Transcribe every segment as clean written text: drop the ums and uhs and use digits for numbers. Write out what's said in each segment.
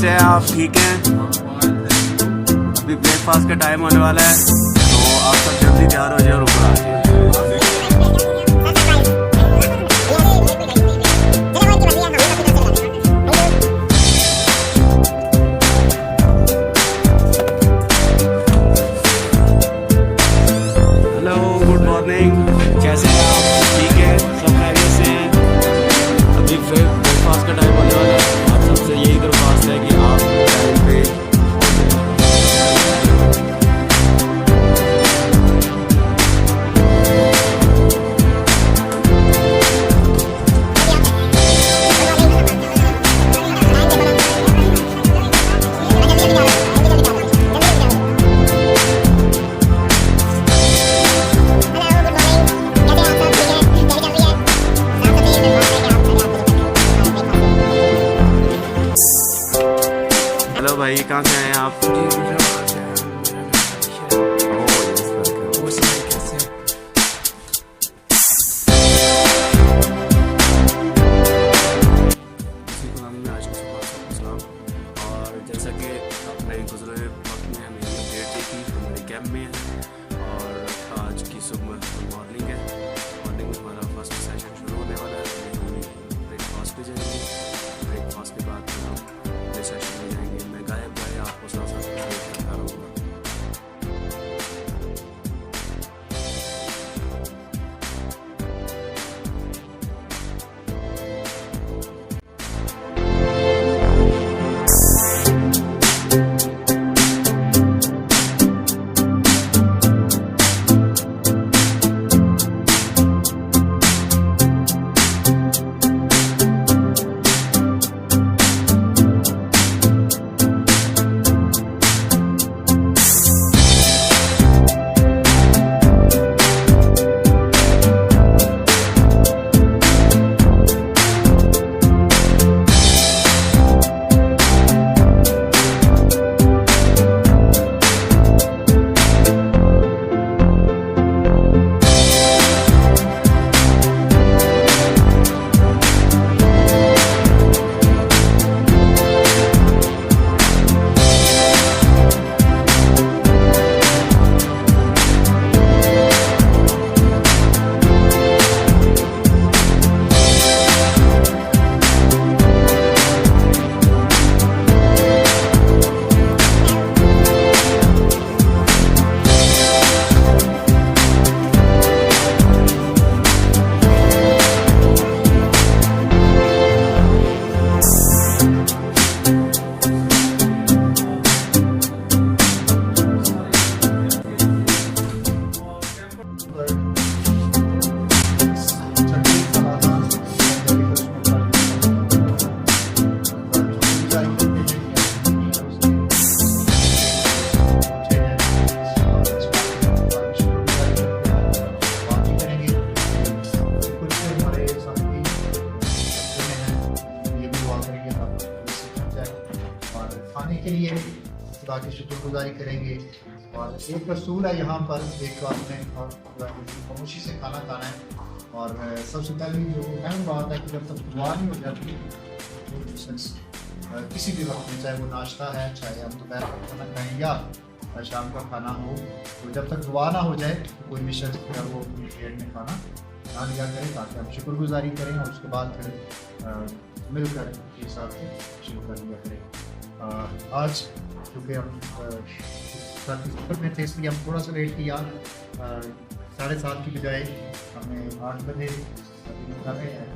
कैसे हैं आप? ठीक हैं? अभी ब्रेकफास्ट का टाइम होने वाला है, तो आप सब जल्दी तैयार हो जाए और ऊपर आ जाए। हेलो, गुड मॉर्निंग, कैसे हैं आप? ठीक है? सब खैरियत से हैं? अभी ब्रेकफास्ट का टाइम होने वाला है। आप सबसे यही दरख्वास्त है कि आप टाइम पे हेलो भाई, कहाँ से हैं आप? और जैसा कि अपने गुजरे वक्त में हमें अपडेट दी थी, हमारे कैंप में है और आज की सुबह मॉर्निंग है। मॉर्निंग में हमारा फर्स्ट सेशन शुरू होने वाला है। ब्रेकफास्ट पे जाएंगे, ब्रेकफास्ट के बाद हम अगले सेशन में जाएंगे। मैं गायब आपको साथ साथ करता रहूँगा। के लिए खुदा की शुक्रगुजारी करेंगे। और एक रसूल है यहाँ पर, एक आपने और खामोशी से खाना खाना है। और सबसे पहली जो अहम बात है कि जब तक दुआ नहीं हो जाती तो शख्स किसी भी वक्त में, चाहे वो नाश्ता है, चाहे हम दोपहर का खाना खाएँ या शाम का खाना हो, तो जब तक दुआ ना हो जाए तो कोई भी शख्स वो अपनी पेट में खाना ना लिया करें, ताकि हम शुक्रगुजारी करें और उसके बाद फिर मिलकर एक साथ शुरू कर लिया करें। आज क्योंकि हम सफर में थे इसलिए हम थोड़ा सा लेट किया, 7:30 की बजाय हमें 8 बजे कर रहे हैं।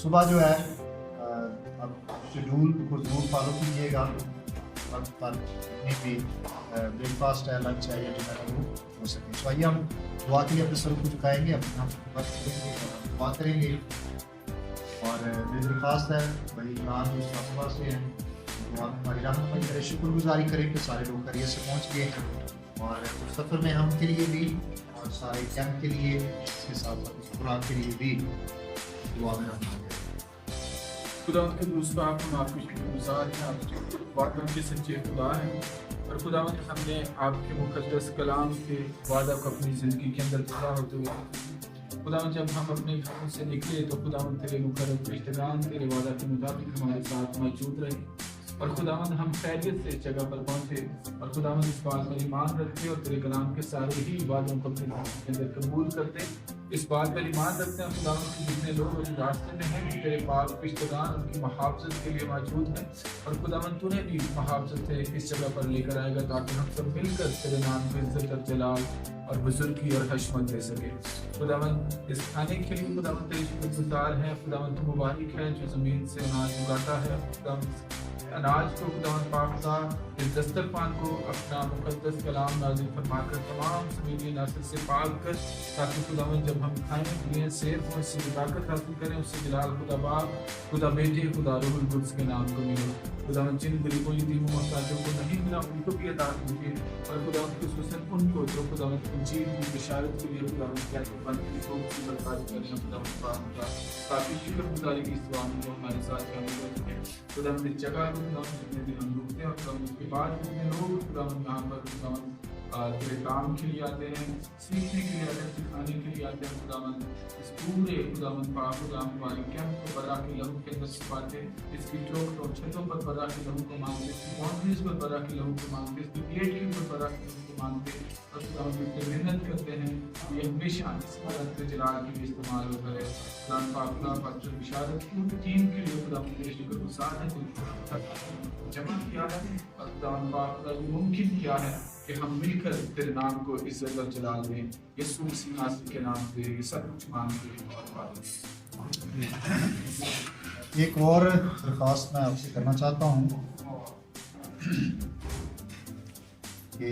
सुबह जो है अब शेड्यूल को ज़रूर फॉलो कीजिएगा, वक्त पर जितनी भी ब्रेकफास्ट है, लंच है या डिनर है वो हो सके। तो आइए हम दुआ के लिए अपने सर को झुकाएंगे, अपने आप को दुआ करेंगे। और मेरी दरख्वास्त है भाई इमरान जो से हैं, दुआ में हमारी रहमत करें, शुक्रगुजारी करें कि सारे लोग खैरियत से पहुँच गए। और सफ़र में हम के लिए भी और सारे कैंप के लिए, इसके साथ साथ खुराक के लिए भी दुआ में रहना। खुदा के दूसरा हम आपके शुक्रगुजार हैं, आपके वादों के सच्चे खुदा हैं। और खुदा हमने आपके मुक़द्दस कलाम के वादा को अपनी ज़िंदगी के अंदर पूरा होते हुए खुदा जब हम अपने घरों से निकले तो खुदा तेरे मुकर्रम रिश्तेदार तेरे वादा के मुताबिक हमारे साथ मौजूद रहे। और खुदावंद हम खैरियत से इस जगह पर पहुंचे और खुदावंद इस बात पर ईमान रखते और तेरे कलाम के सारे ही वादों को अपने ज़िंदगी के अंदर कबूल करते। इस बात पर ईमान रखते हैं खुदावंद कि जितने लोग उस रास्ते में हैं वो तेरे पाक पिश्तगान उनकी मुहाफ़ज़त के लिए मौजूद हैं और खुदावंद तूने भी मुहाफ़ज़त से इस जगह पर लेकर आएगा ताकि हम सब मिलकर तेरे नाम की इज्जत और जलाल और बुजुर्गी और हशमत दे सके। खुदावंद इस खाने के लिए खुदावंद तेरे शुक्रगुज़ार हैं। खुदावंद तू मुबारक है जो ज़मीन से अनाज उगाता है। खुदावंद अनाज को खुदावंद पाक का इस दस्तरखान को अपना मुकद्दस कलाम नाज़िल फरमाकर तमाम ज़मीनी नासिर से पाक कर ताकि खुदावंद जब हम खाएं पिएं सेहत हो इससे ताकत हासिल करें उससे जलाल खुदा बाप खुदा बेटे खुदा रूहुल कुद्स के नाम को मिले। खुदावंद जिन गरीबों यतीमों मोहताजों को नहीं मिला उनको भी अता कीजिए और खुदावंद खुसूसन उनको जो खुदावंद इंजील की बशारत के लिए खुदावंद कैसे बनती हो उसकी बर्बादी करें खुदावंद पाक का काफ़ी शुक्रगुजारी की इस दुआ में हमारे साथ शामिल हो सके। खुदावंद इस जगह को खुदावंद जितने दिन हम रुकते हैं और खुदावंद उसके बाद जितने लोग खुदावंद यहाँ पर खुदावंद तेरे काम के लिए आते हैं सीखने के लिए आते हैं सिखाने के लिए आते हैं खुदावंद इस पूरे खुदावंद पाक खुदावंद हमारे कैंप को बरा के लहू के अंदर छिपाते इसकी चौक और छतों पर बरा के लहू को मांगते इसकी बाउंड्रीज पर बरा के लहू को मांगते इसकी गेट के ऊपर बरा के लहू को मांगते और खुदावंद इतने मेहनत करते हैं ये हमेशा इस तरह से जलाल के लिए इस्तेमाल होता है। खुदावंद पाक का पास्टर बिशारत पूरी टीम के लिए खुदावंद के शुक्रगुज़ार हैं जमा किया है और खुदावंद पाक का मुमकिन क्या है कि हम मिलकर तेरे नाम को इज्जत और जलाल दें। यीशु मसीह नासरी के नाम से ये सब कुछ मांगते हैं और पाते हैं। एक और दरख्वास्त मैं आपसे करना चाहता हूँ कि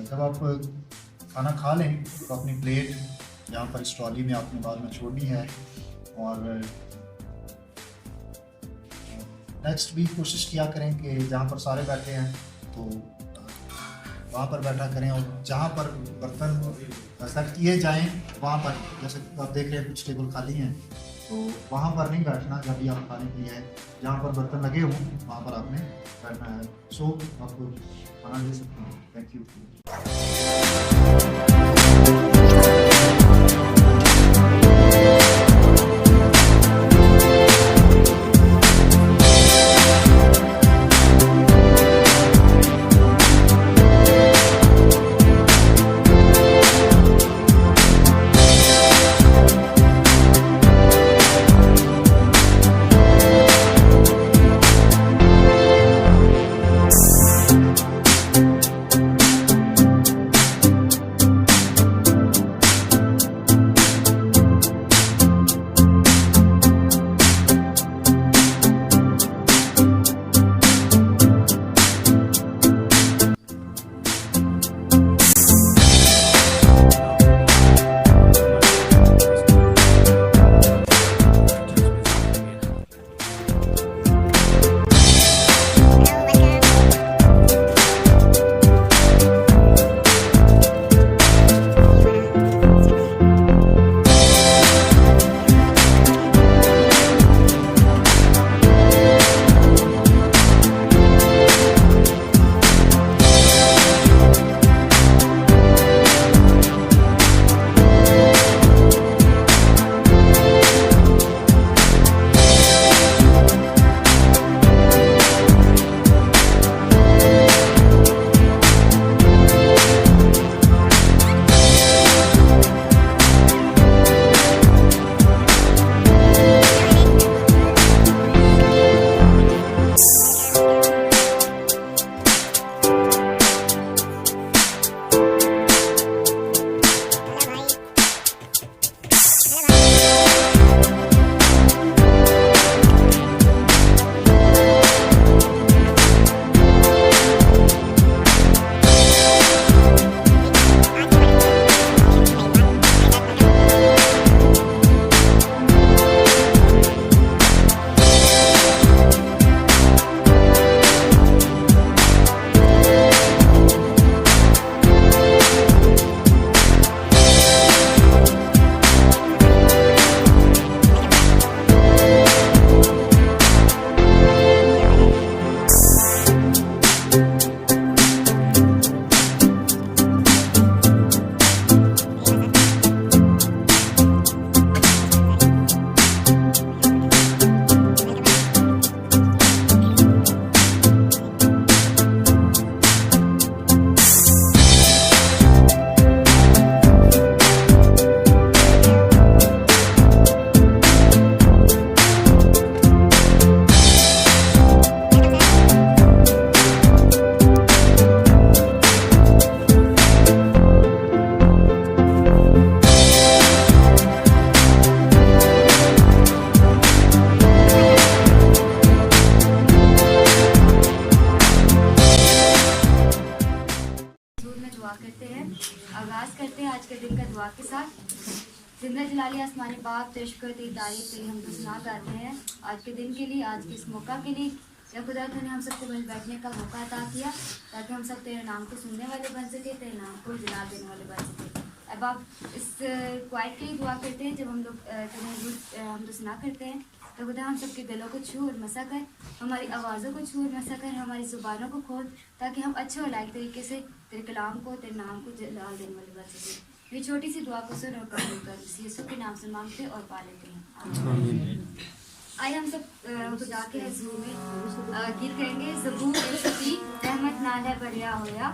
जब आप खाना खा लें तो अपनी प्लेट यहाँ पर इस ट्रॉली में आपने बाद में छोड़नी है और नेक्स्ट भी कोशिश किया करें कि जहाँ पर सारे बैठे हैं तो वहाँ पर बैठा करें और जहाँ पर बर्तन सेट किए जाएं वहाँ पर जैसे आप देख रहे हैं कुछ टेबल खाली हैं तो वहाँ पर नहीं बैठना जब भी आप खाने के लिए है जहाँ पर बर्तन लगे हों वहाँ पर आपने बैठना है। सो आपको खाना दे सकते हैं। Thank you. करते हैं। आगाज़ करते हैं आज के दिन का दुआ के साथ। जिंदा जलाली आसमानी बाप तेरे शुक्र तेरी तारीफ तेरी हम तो सुना गाते हैं आज के दिन के लिए, आज के इस मौका के लिए। या खुदा तूने हम सबको मिल बैठने का मौका अता किया ताकि हम सब तेरे नाम को सुनने वाले बन सके, तेरे नाम को जला देने वाले बन सके। अब आप इस क्वाइट के लिए दुआ करते हैं। जब हम लोग हम तो सुना करते हैं तो खुदा हम सबके दिलों को छू और मसा कर, हमारी आवाज़ों को छू और मसा कर, हमारी ज़ुबानों को खोल ताकि हम अच्छे और लायक तरीके से तेरे कलाम को तेरे नाम को जला देने वाले बन सके। ये छोटी सी दुआ को सुन और कबूल कर, यीशु के नाम से मांगते और पा लेते हैं। आइए हम सब खुदा के हज़ूर में गीत करेंगे। ज़बूर शफी रहमत नाले बरिया होया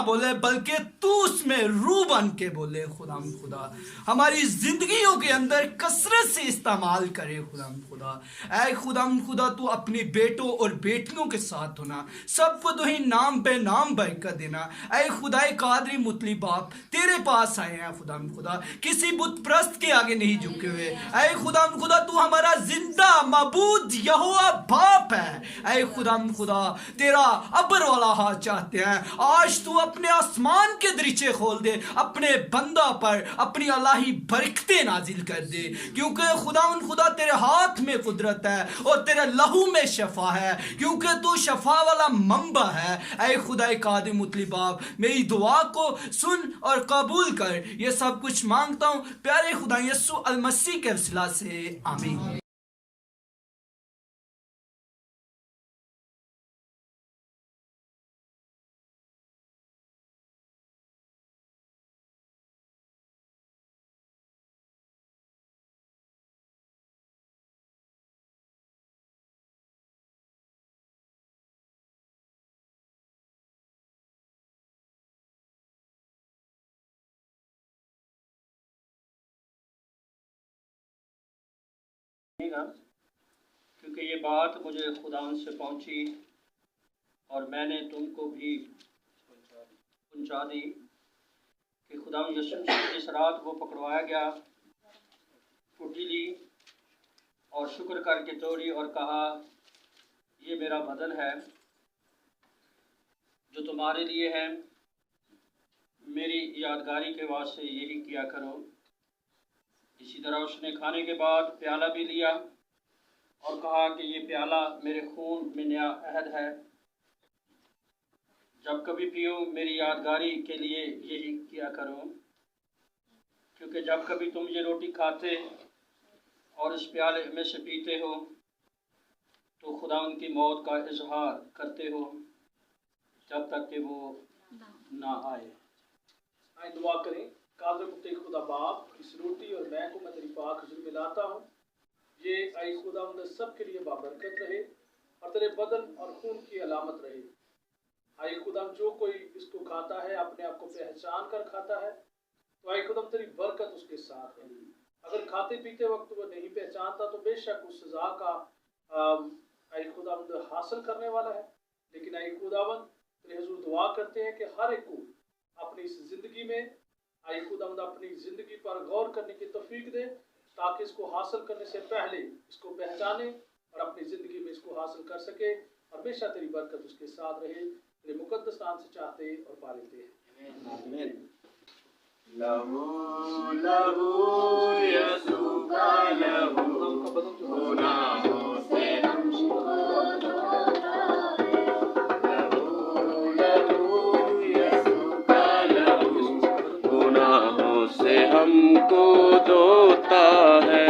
बोले बल्कि तू उसमें रूह बन के बोले खुदा हमारी जिंदगियों के अंदर कसरत से इस्तेमाल करे खुदा। ऐ खुदा तू अपने बेटों और बेटियों के साथ होना, सबको तो ही नाम पे नाम बरकत देना। ऐ खुदाए कादरी मुतली बाप तेरे पास आए हैं खुदा, किसी बुत प्रस्त के आगे नहीं झुके हुए। ऐ खुदा तू हमारा जिंदा मबूद यहोवा बाप है। ऐ खुदा तेरा अबर वाला हाथ चाहते हैं। आज तू अपने आसमान के दरीचे खोल दे, अपने बंदा पर अपनी अल्लाही बरकतें नाजिल कर दे, क्योंकि खुदा तेरे हाथ में कुदरत है और तेरे लहू में शफा है, क्योंकि तू शफा वाला मंबा है। ऐ खुदा कादिर मुतली बाप मेरी दुआ को सुन और कबूल कर। ये सब कुछ मांगता हूँ प्यारे खुदा यीशु अल मसीह के वसीला से, आमीन। क्योंकि ये बात मुझे खुदावंद से पहुंची और मैंने तुमको भी पहुंचा दी कि खुदावंद यीशु मसीह जिस रात वो पकड़वाया गया, रोटी ली और शुक्र करके तोड़ी और कहा ये मेरा बदन है जो तुम्हारे लिए है, मेरी यादगारी के वास्ते यही किया करो। इसी तरह उसने खाने के बाद प्याला भी लिया और कहा कि ये प्याला मेरे खून में नया अहद है, जब कभी पियो मेरी यादगारी के लिए यही किया करो। क्योंकि जब कभी तुम ये रोटी खाते और इस प्याले में से पीते हो तो खुदा उनकी मौत का इजहार करते हो जब तक कि वो ना आए। आए दुआ करें। कादर मुत्ते खुदा बाप, इस रोटी और मैं को मैं तेरी पाक हुजूर में लाता हूँ। ये आई खुदा उन सब के लिए बाबरकत रहे और तेरे बदन और खून की अलामत रहे। आई खुदा जो कोई इसको खाता है अपने आप को पहचान कर खाता है, तो आई खुदा तेरी बरकत उसके साथ है। अगर खाते पीते वक्त वो नहीं पहचानता तो बेशक उस सज़ा का आई खुदा हासिल करने वाला है। लेकिन आई खुदावन तेरे हुजूर दुआ करते हैं कि हर एक को अपनी इस ज़िंदगी में आई खुदावंद अपनी ज़िंदगी पर गौर करने की तौफीक दे, ताकि इसको हासिल करने से पहले इसको पहचाने और अपनी ज़िंदगी में इसको हासिल कर सके। हमेशा तेरी बरकत उसके साथ रहे, तेरे मुकद्दस नाम से चाहते और पा लेते हैं, आमीन। लहू लहू यसू का लहू गुनाहों से हमको धोता है। लहू लहू यसू का लहू गुनाहों से हमको धोता है।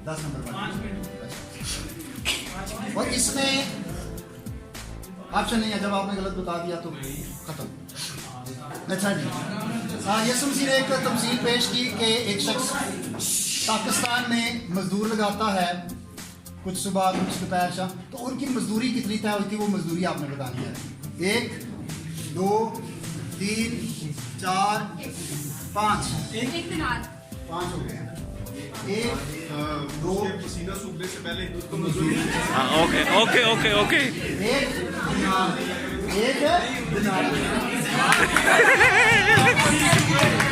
10 नंबर पर। और इसमें ऑप्शन नहीं है, जब आपने गलत बता दिया तो खत्म। अच्छा जी, यसु मसीह ने एक तमसील पेश की कि एक शख्स पाकिस्तान में मजदूर लगाता है, कुछ सुबह कुछ दोपहर शाम, तो उनकी मजदूरी कितनी तय होती है वो मजदूरी आपने बतानी है। 1 2 3 4 5 5 हो गए। 1 2 पसीना सूखने से पहले उसको मजदूरी ओके ओके ओके ओके 1 दिनार।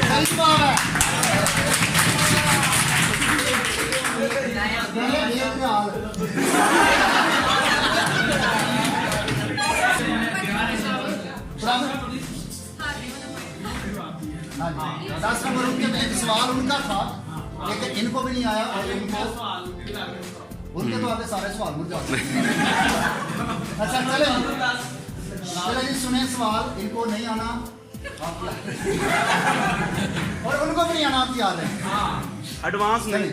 सही जवाब है। पहले एक हाल हाँ जी, 10 नंबर उनके में एक सवाल उनका था, लेकिन इनको भी नहीं आया और इनको उनके तो आगे सारे सवाल मुझे जाते हैं। अच्छा चले जी सुने सवाल, इनको नहीं आना और उनको भी नहीं आना, आप तैयार हैं? एडवांस नहीं।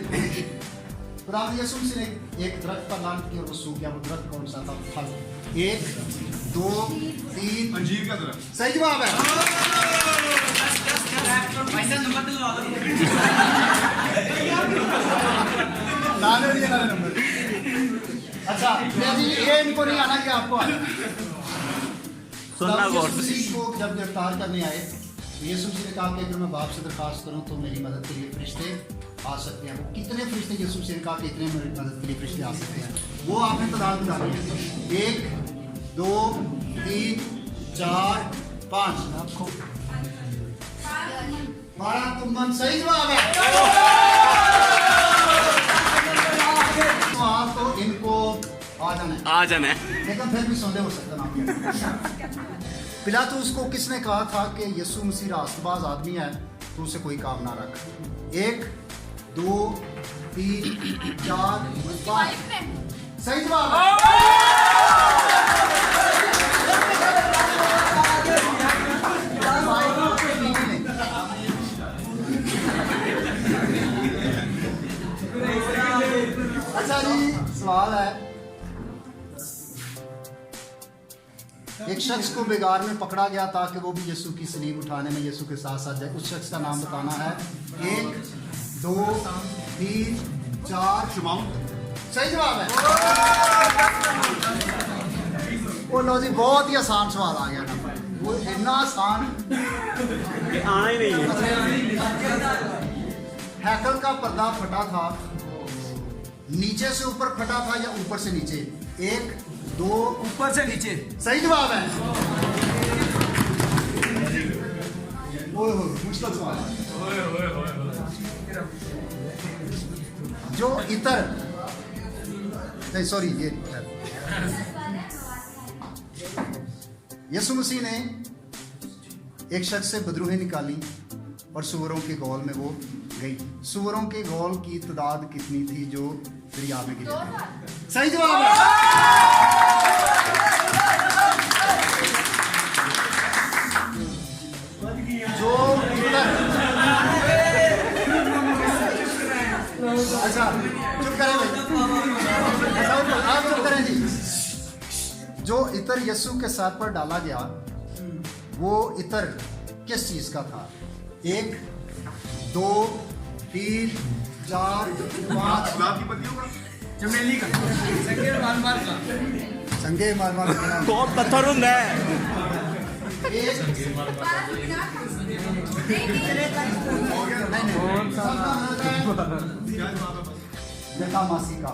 खुदावंद यीशु मसीह ने एक दरख्त पर लानत की और वो सूख गया। वो दरख्त कौन सा था? फल। 1 2 3 अंजीर का दरख्त। सही जवाब है। नाले दिए नाले नंबर। अच्छा जी, ये इनको नहीं आना कि आपको आना। सुनना गौर से। यीशु मसीह को जब गिरफ्तार करने आए तो यीशु मसीह ने कहा कि अगर मैं बाप से दरखास्त करूं तो मेरी मदद के लिए फरिश्ते आ सकते हैं। वो कितने फरिश्ते यीशु मसीह ने कहा कि इतने मेरी मदद के लिए फरिश्ते आ सकते हैं, वो आपने तादाद बतानी है। 1 2 3 4 5 आपको 12 तुमन सही जवाब है। तो आप तो इनको आ जाना है, लेकिन फिर भी संदेह हो सकता ना। पिलातुस को किसने कहा था कि यीशु मसीह रास्तबाज आदमी है, तो उसे कोई काम ना रख। 1 2 3 4 5 सही जवाब है। अच्छा जी, सवाल है, एक शख्स को बेगार में पकड़ा गया ताकि वो भी यीशु की सलीब उठाने में यीशु के साथ साथ जाए। उस शख्स का नाम बताना है। 1 2 3 4 शुमाउन। सही जवाब है। वो लो जी, बहुत ही आसान सवाल आ गया ना, वो इतना आसान आना ही नहीं है। हैकल का पर्दा फटा था, नीचे से ऊपर फटा था या ऊपर से नीचे? 1 2 ऊपर से नीचे। सही जवाब है। ओए होए, मुश्किल सवाल है। जो इतर नहीं, सॉरी, ये यीशु मसीह ने एक शख्स से बदरूहें निकाली और सूअरों के गौल में वो गई। सूअरों के गौल की तादाद कितनी थी जो दरिया में गिरे? सही जवाब है। जो अच्छा चुप करें भाई, आप चुप करें जी। जो इतर यीशु के सर पर डाला गया, वो इतर किस चीज का था? 1 2 3 4 5 गुलाब की पत्तियों का। चमेली का, संगे मार का। संगे मार बहुत पत्थर होता है। जटा मासी का।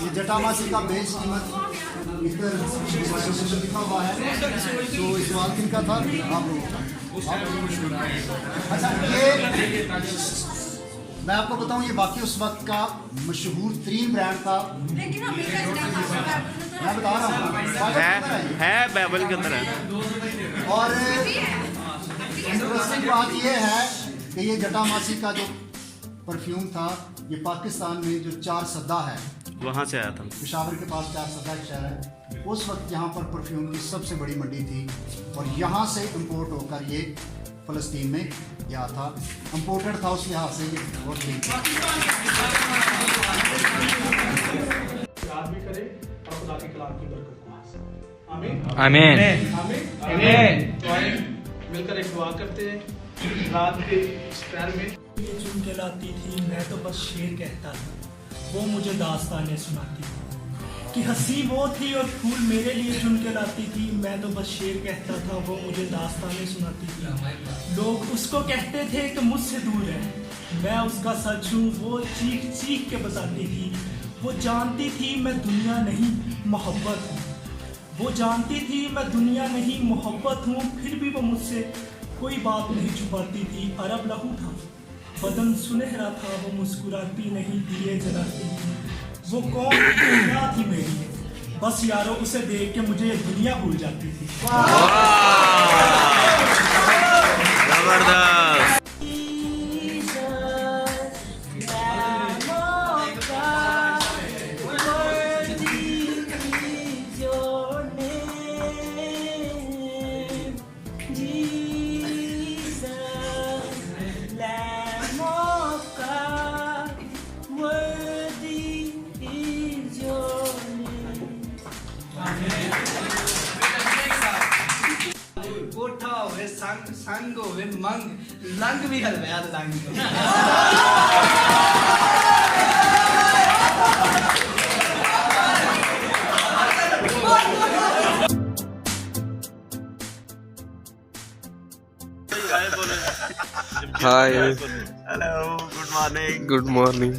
ये जटा मासी का बेच कीमत लिखा हुआ है। तो इस सवाल किनका था? आप लोगों का। अच्छा, ये मैं आपको बताऊं, ये बाकी उस वक्त का मशहूर तरीन ब्रांड था। मैं बता रहा हूँ, है बाइबल के अंदर है। और इंटरेस्टिंग बात यह है कि ये जटा मासी का जो परफ्यूम था, ये पाकिस्तान में जो 4 सद्दा है, वहाँ से आया था। पेशावर के पास 4 सद्दा एक शहर है। उस वक्त यहाँ पर परफ्यूम की सबसे बड़ी मंडी थी और यहाँ से इंपोर्ट होकर ये फ़लस्तीन में यहाँ था, इम्पोर्टेड था, उस लिहाज से ये बहुत ठीक था। याद भी करें और खुदा के कलाम की बरकत को हासिल। आमीन आमीन आमीन आमीन। तो आइए मिलकर एक दुआ करते हैं रात के इस पैर में। ये चुन के लाती थी, मैं तो बस शेर कहता था, वो मुझे दास्तानें सुनाती थी कि हंसी वो थी और फूल मेरे लिए चुन के लाती थी, मैं तो बस शेर कहता था, वो मुझे दास्तानें सुनाती थी। लोग उसको कहते थे कि मुझसे दूर है, मैं उसका सच हूँ, वो चीख चीख के बताती थी। वो जानती थी मैं दुनिया नहीं मोहब्बत हूँ, वो जानती थी मैं दुनिया नहीं मोहब्बत हूँ, फिर भी वो मुझसे कोई बात नहीं छुपाती थी। अरब लहू था, बदन सुनहरा था, वो मुस्कुराती नहीं, दिए जलाती थी। वो कौन क्या थी मेरी, बस यारो उसे देख के मुझे ये दुनिया भूल जाती थी। जबरदस्त। कोठा होवे संग संग होवे मंग, लंग भी हलवा लंग। Hi hello good morning good morning.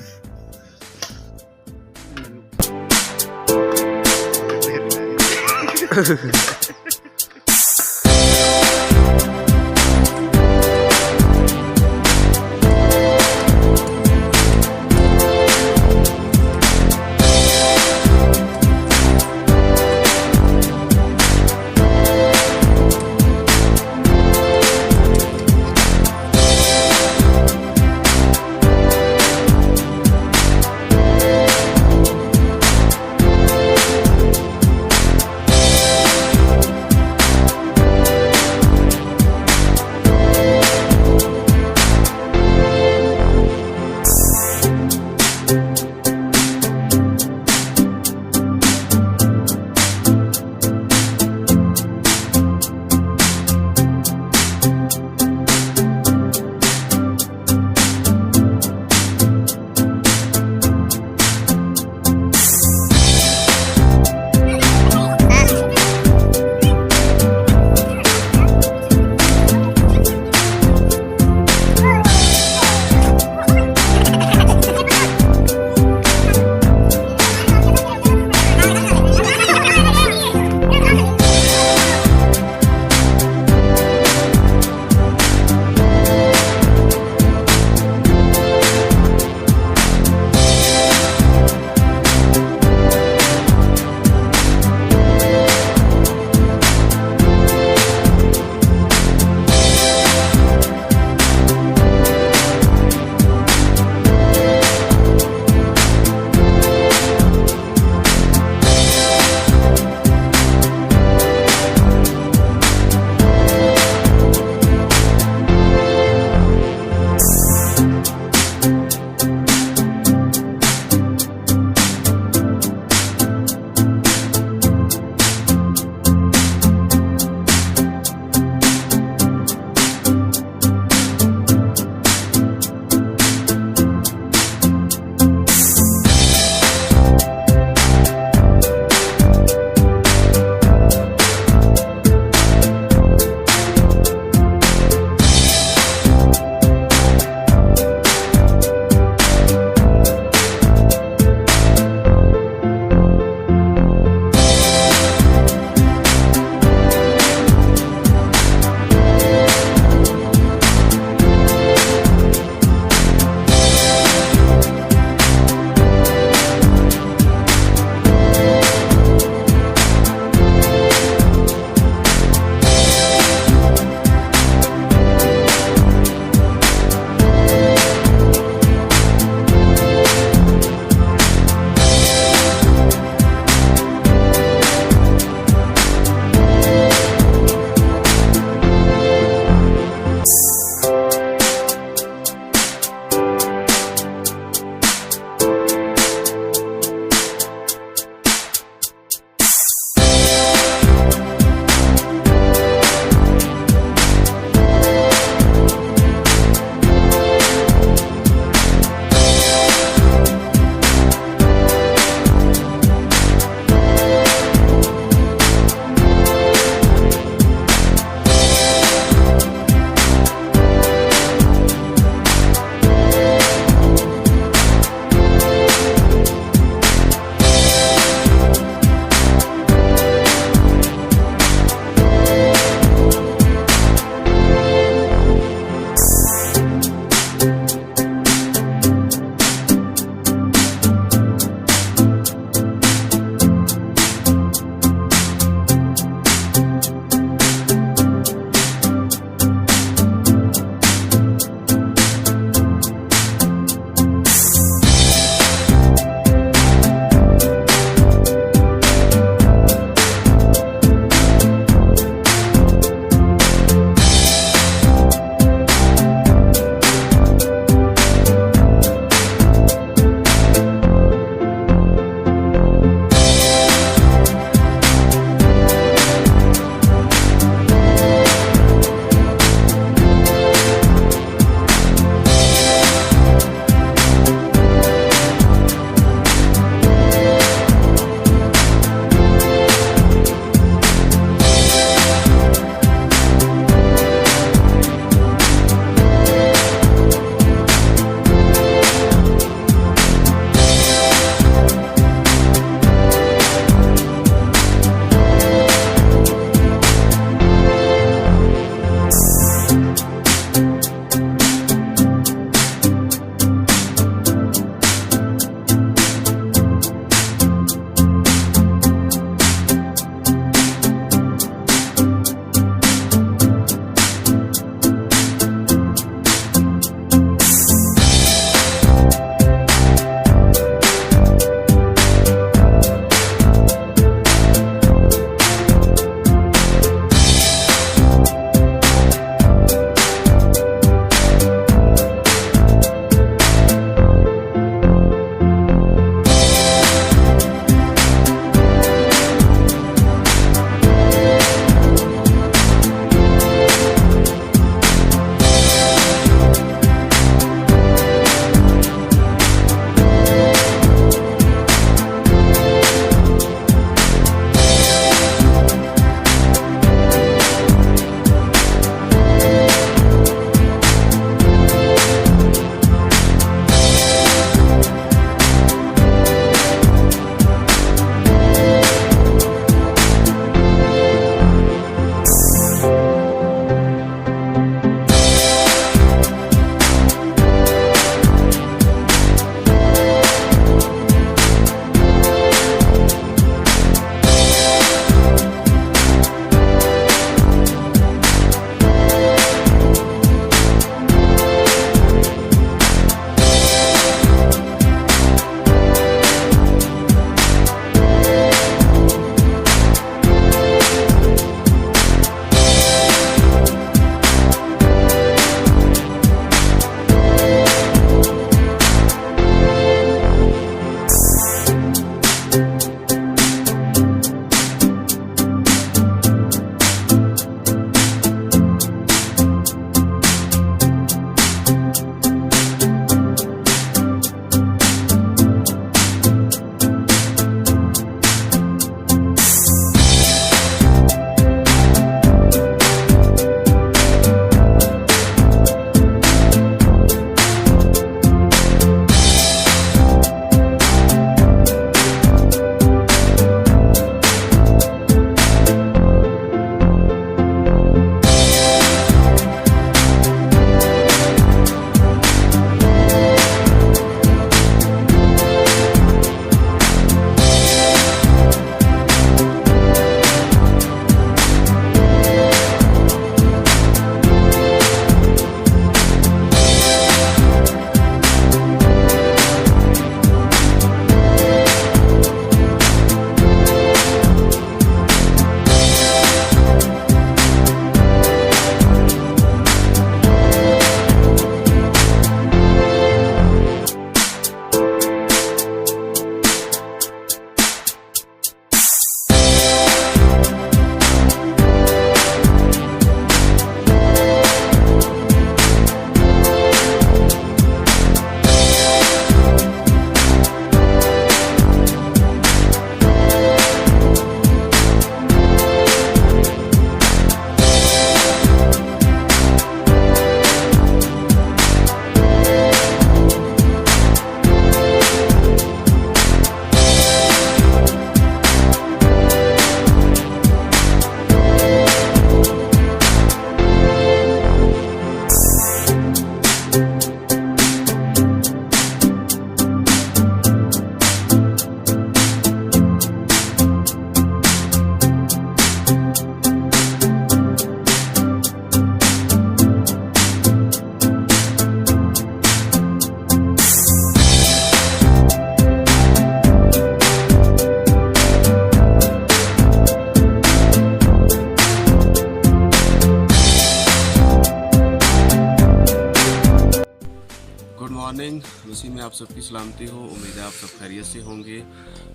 Good morning. मसीह में आप सबकी सलामती हो। उम्मीद है आप सब खैरियत से होंगे।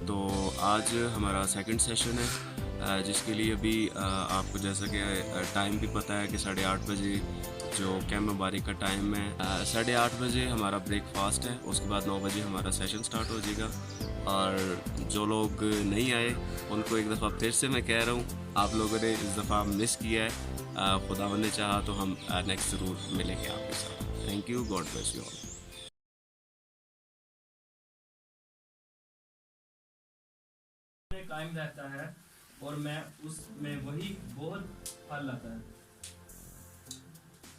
तो आज हमारा सेकंड सेशन है, जिसके लिए अभी आपको जैसा कि टाइम भी पता है कि 8:30 बजे जो कैंप मुबारक का टाइम है, 8:30 बजे हमारा ब्रेकफास्ट है। उसके बाद 9 बजे हमारा सेशन स्टार्ट हो जाएगा। और जो लोग नहीं आए उनको एक दफ़ा फिर से मैं कह रहा हूँ, आप लोगों ने इस दफ़ा मिस किया है। खुदावंद ने चाहा तो हम नेक्स्ट ज़रूर मिलेंगे आपके साथ। Thank you. God bless you all. कायम रहता है और मैं उसमें वही बहुत फल लाता है।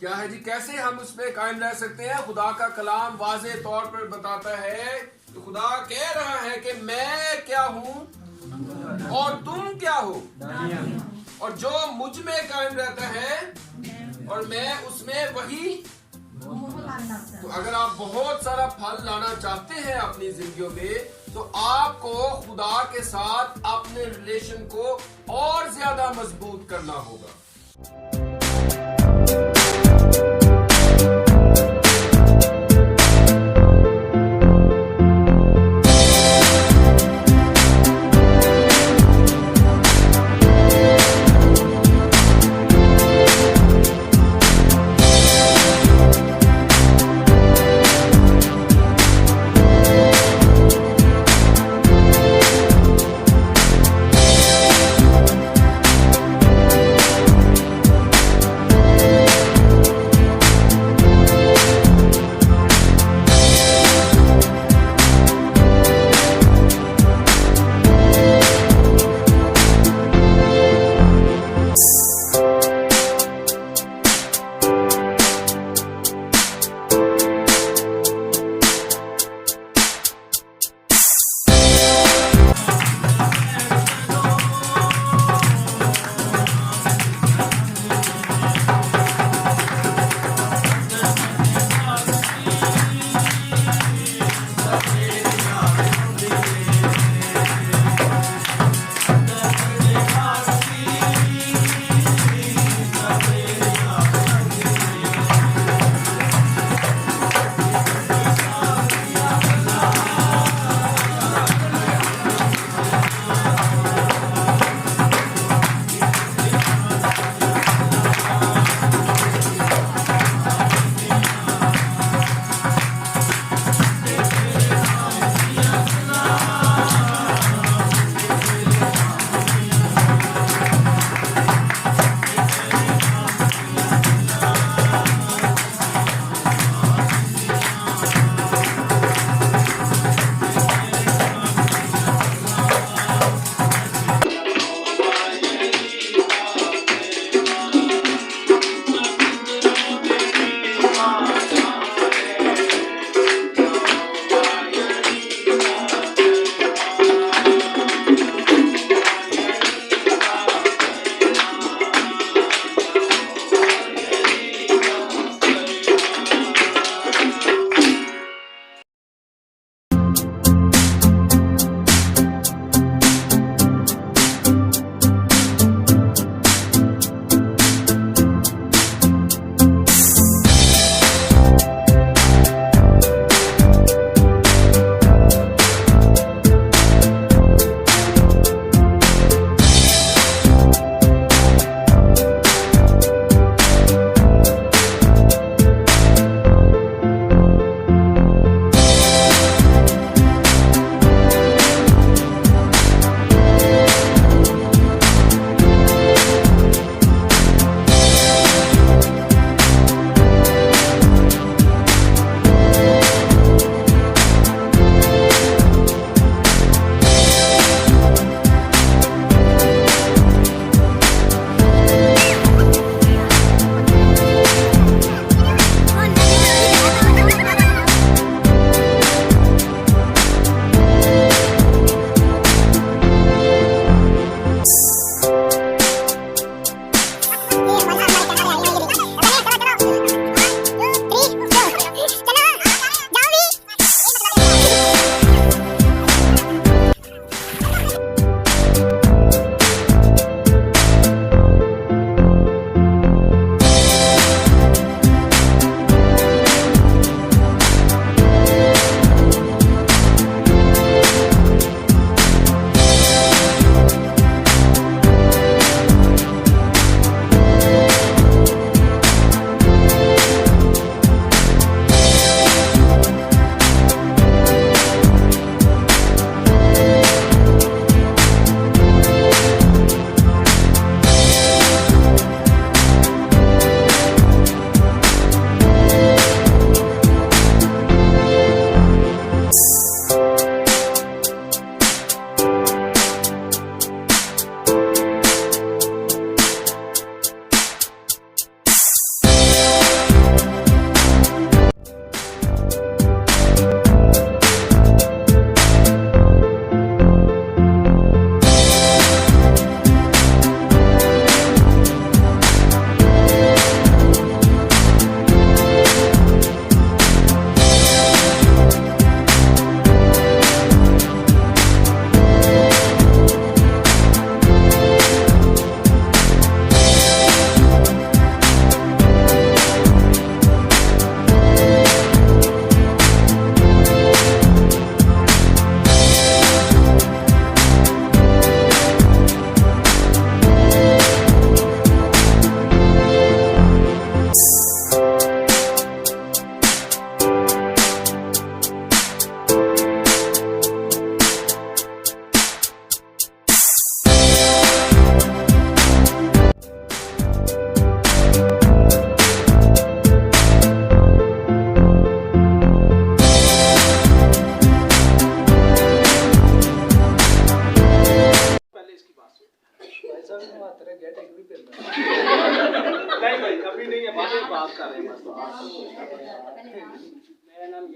क्या है जी, कैसे हम उसमें कायम रह सकते हैं? खुदा का कलाम वाज़े तौर पर बताता है कि खुदा कह रहा है कि मैं क्या हूँ और तुम क्या हो, और जो मुझ में कायम रहता है और मैं उसमें वही। तो अगर आप बहुत सारा फल लाना चाहते हैं अपनी जिंदगियों में, तो आपको खुदा के साथ अपने रिलेशन को और ज्यादा मजबूत करना होगा।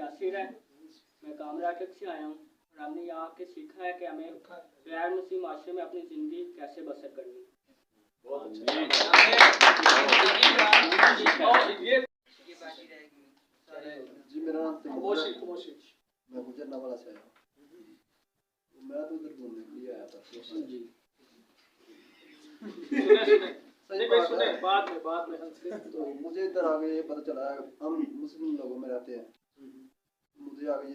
यासिर है, मैं कामरा अटक से आया हूँ और हमने यहाँ आके सीखा है कि हमें गैर मुस्लिम माशरे में अपनी ज़िंदगी कैसे बसर करनी है। जी मेरा नाम मैं गुजरनावाला से आया हूँ। मैं तो उधर घूमने के लिए आया था। जी सुने बाद में तो मुझे इधर आगे ये पता चला है हम मुस्लिम लोगों में रहते हैं। मुझे आगे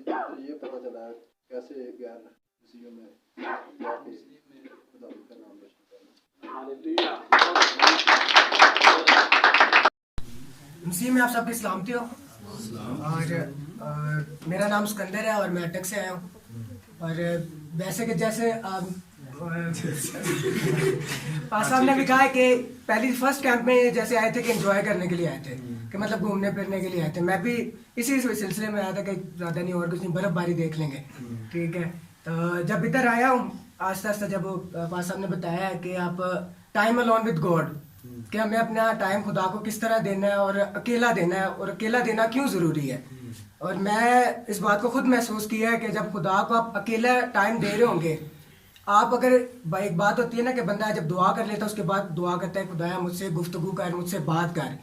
ये पता चला है कैसे गैर मुस्लिमों में खुदा का नाम रोशन करना। मुस्लिम में आप सबकी सलामती हो। और मेरा नाम सिकंदर है और मैं अटक से आया हूँ। और वैसे कि जैसे साहब ने भी कहा है कि पहली फर्स्ट कैंप में जैसे आए थे कि एंजॉय करने के लिए आए थे, कि मतलब घूमने फिरने के लिए आए थे। मैं भी इसी सिलसिले में आया था कि ज़्यादा नहीं और कुछ नहीं, बर्फ़बारी देख लेंगे। ठीक है, तो जब इधर आया हूँ आस्ता आस्ता जब साहब ने बताया है कि आप टाइम अलोन विद गॉड, कि हमें अपना टाइम खुदा को किस तरह देना है और अकेला देना है, और अकेला देना क्यों ज़रूरी है। और मैं इस बात को खुद महसूस किया है कि जब खुदा को आप अकेला टाइम दे रहे होंगे, आप अगर एक बात होती है ना कि बंदा जब दुआ कर लेता है उसके बाद दुआ करता है खुदाया मुझसे गुफ्तगू कर, मुझसे बात कर,